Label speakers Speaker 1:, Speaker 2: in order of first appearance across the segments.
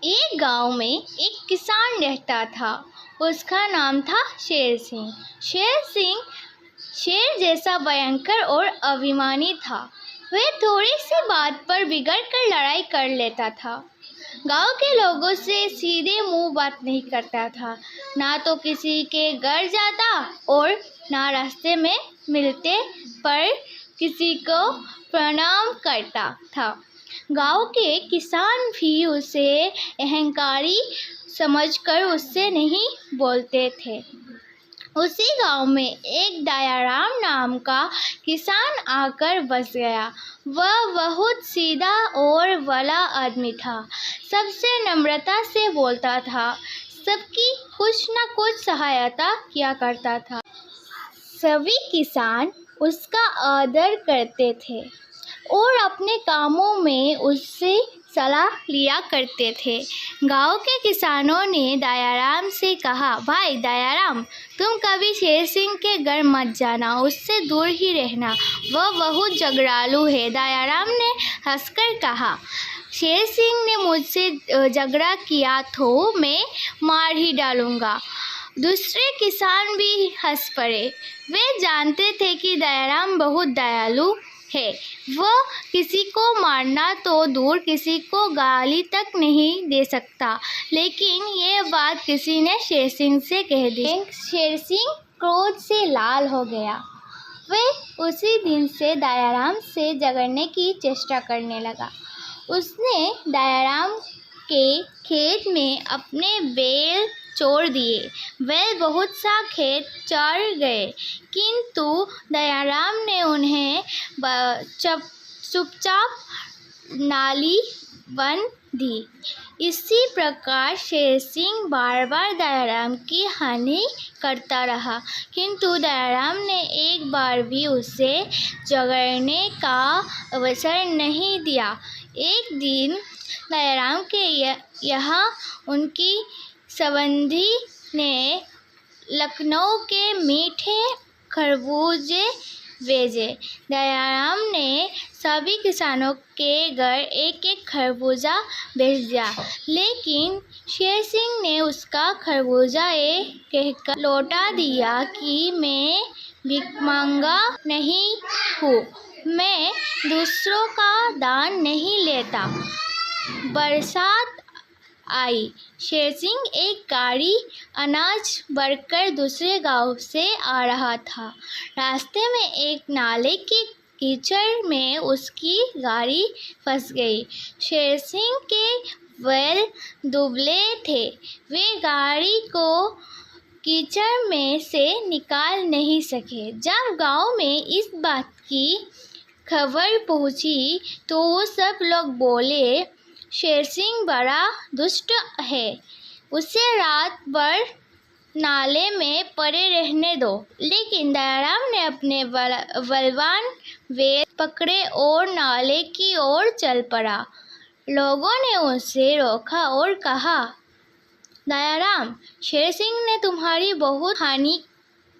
Speaker 1: एक गांव में एक किसान रहता था। उसका नाम था शेर सिंह। शेर सिंह शेर जैसा भयंकर और अभिमानी था। वह थोड़ी सी बात पर बिगड़ कर लड़ाई कर लेता था। गांव के लोगों से सीधे मुंह बात नहीं करता था, ना तो किसी के घर जाता और ना रास्ते में मिलते पर किसी को प्रणाम करता था। गांव के किसान भी उसे अहंकारी समझकर उससे नहीं बोलते थे। उसी गांव में एक दयाराम नाम का किसान आकर बस गया। वह बहुत सीधा और भला आदमी था। सबसे नम्रता से बोलता था, सबकी कुछ न कुछ सहायता किया करता था। सभी किसान उसका आदर करते थे और अपने कामों में उससे सलाह लिया करते थे। गांव के किसानों ने दयाराम से कहा, भाई दयाराम, तुम कभी शेर सिंह के घर मत जाना, उससे दूर ही रहना, वह बहुत झगड़ालू है। दयाराम ने हंसकर कहा, शेर सिंह ने मुझसे झगड़ा किया तो मैं मार ही डालूंगा। दूसरे किसान भी हंस पड़े। वे जानते थे कि दयाराम बहुत दयालु है। वह किसी को मारना तो दूर किसी को गाली तक नहीं दे सकता। लेकिन ये बात किसी ने शेर सिंह से कह दी। शेर सिंह क्रोध से लाल हो गया। वह उसी दिन से दयाराम से झगड़ने की चेष्टा करने लगा। उसने दयाराम के खेत में अपने बैल छोड़ दिए। बैल बहुत सा खेत चर गए, किंतु दयाराम ने उन्हें चुपचाप नाली बन दी। इसी प्रकार शेर सिंह बार बार दयाराम की हानि करता रहा, किंतु दयाराम ने एक बार भी उसे झगड़ने का अवसर नहीं दिया। एक दिन दयाराम के यहाँ उनकी संबंधी ने लखनऊ के मीठे खरबूजे भेजे। दयाराम ने सभी किसानों के घर एक एक खरबूजा भेज दिया, लेकिन शेर सिंह ने उसका खरबूजा कहकर लौटा दिया कि मैं भिखमंगा नहीं हूँ, मैं दूसरों का दान नहीं लेता। बरसात आई। शेर सिंह एक गाड़ी अनाज भरकर दूसरे गांव से आ रहा था। रास्ते में एक नाले की कीचड़ में उसकी गाड़ी फंस गई। शेर सिंह के बैल दुबले थे। वे गाड़ी को कीचड़ में से निकाल नहीं सके। जब गांव में इस बात की खबर पहुंची तो सब लोग बोले, शेर सिंह बड़ा दुष्ट है, उसे रात भर नाले में पड़े रहने दो। लेकिन दयाराम ने अपने बलवान बैल पकड़े और नाले की ओर चल पड़ा। लोगों ने उसे रोका और कहा, दयाराम, शेर सिंह ने तुम्हारी बहुत हानि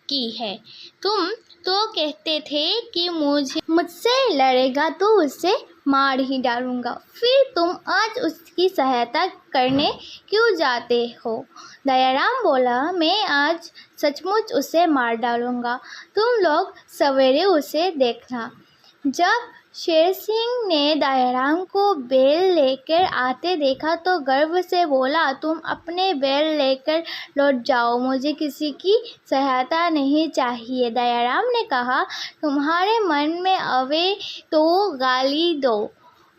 Speaker 1: की है। तुम तो कहते थे कि मुझसे लड़ेगा तो उसे मार ही डालूंगा, फिर तुम आज उसकी सहायता करने क्यों जाते हो? दयाराम बोला, मैं आज सचमुच उसे मार डालूंगा, तुम लोग सवेरे उसे देखना। जब शेर सिंह ने दयाराम को बैल लेकर आते देखा तो गर्व से बोला, तुम अपने बैल लेकर लौट जाओ, मुझे किसी की सहायता नहीं चाहिए। दयाराम ने कहा, तुम्हारे मन में आवे तो गाली दो,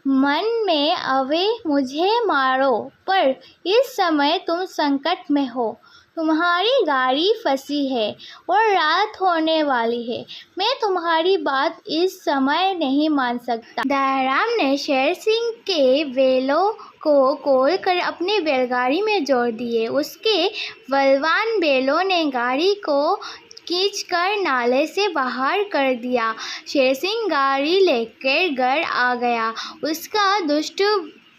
Speaker 1: मन में आवे मुझे मारो, पर इस समय तुम संकट में हो, तुम्हारी गाड़ी फंसी है और रात होने वाली है, मैं तुम्हारी बात इस समय नहीं मान सकता। दयाराम ने शेर सिंह के बैलों को खोलकर अपनी बैलगाड़ी में जोड़ दिए। उसके बलवान बैलों ने गाड़ी को खींचकर नाले से बाहर कर दिया। शेर सिंह गाड़ी लेकर घर आ गया। उसका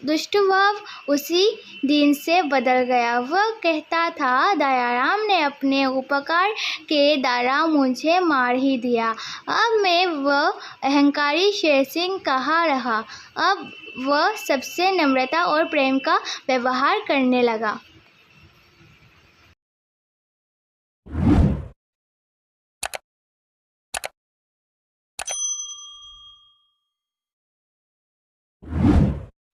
Speaker 1: दुष्ट भाव उसी दिन से बदल गया। वह कहता था, दयाराम ने अपने उपकार के द्वारा मुझे मार ही दिया, अब मैं वह अहंकारी शेर सिंह कहाँ रहा। अब वह सबसे नम्रता और प्रेम का व्यवहार करने लगा।